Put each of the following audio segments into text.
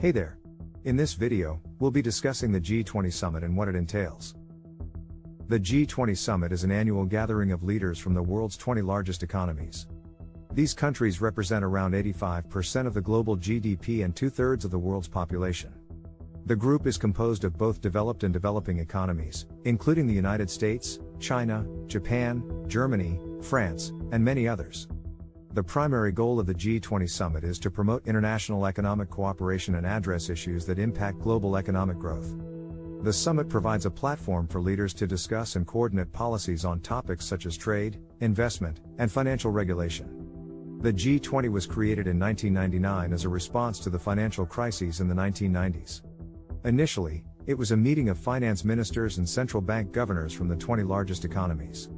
Hey there! In this video, we'll be discussing the G20 Summit and what it entails. The G20 Summit is an annual gathering of leaders from the world's 20 largest economies. These countries represent around 85% of the global GDP and two-thirds of the world's population. The group is composed of both developed and developing economies, including the United States, China, Japan, Germany, France, and many others. The primary goal of the G20 Summit is to promote international economic cooperation and address issues that impact global economic growth. The summit provides a platform for leaders to discuss and coordinate policies on topics such as trade, investment, and financial regulation. The G20 was created in 1999 as a response to the financial crises in the 1990s. Initially, it was a meeting of finance ministers and central bank governors from the 20 largest economies.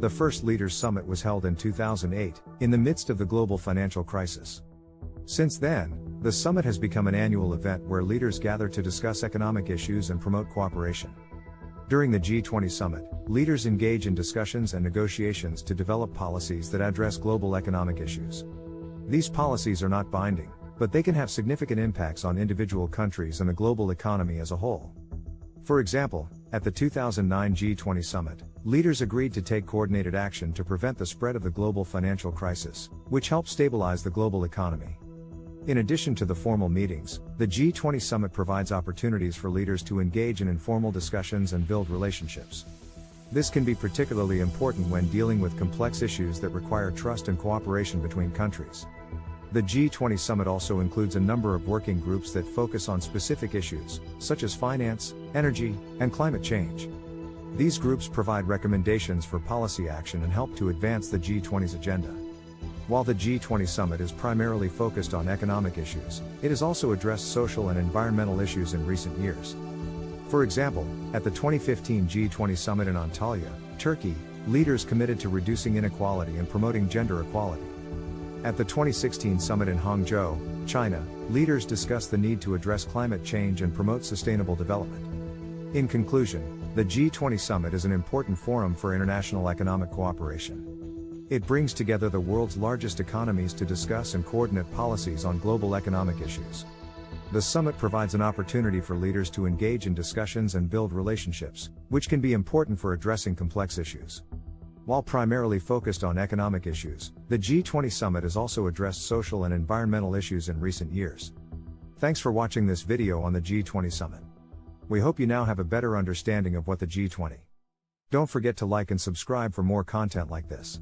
The first Leaders Summit was held in 2008, in the midst of the global financial crisis. Since then, the summit has become an annual event where leaders gather to discuss economic issues and promote cooperation. During the G20 Summit, leaders engage in discussions and negotiations to develop policies that address global economic issues. These policies are not binding, but they can have significant impacts on individual countries and the global economy as a whole. For example, at the 2009 G20 Summit, leaders agreed to take coordinated action to prevent the spread of the global financial crisis, which helped stabilize the global economy. In addition to the formal meetings, the G20 Summit provides opportunities for leaders to engage in informal discussions and build relationships. This can be particularly important when dealing with complex issues that require trust and cooperation between countries. The G20 Summit also includes a number of working groups that focus on specific issues, such as finance, energy, and climate change. These groups provide recommendations for policy action and help to advance the G20's agenda. While the G20 Summit is primarily focused on economic issues, it has also addressed social and environmental issues in recent years. For example, at the 2015 G20 Summit in Antalya, Turkey, leaders committed to reducing inequality and promoting gender equality. At the 2016 Summit in Hangzhou, China, leaders discussed the need to address climate change and promote sustainable development. In conclusion, the G20 Summit is an important forum for international economic cooperation. It brings together the world's largest economies to discuss and coordinate policies on global economic issues. The summit provides an opportunity for leaders to engage in discussions and build relationships, which can be important for addressing complex issues. While primarily focused on economic issues, the G20 Summit has also addressed social and environmental issues in recent years. Thanks for watching this video on the G20 Summit. We hope you now have a better understanding of what the G20. Don't forget to like and subscribe for more content like this.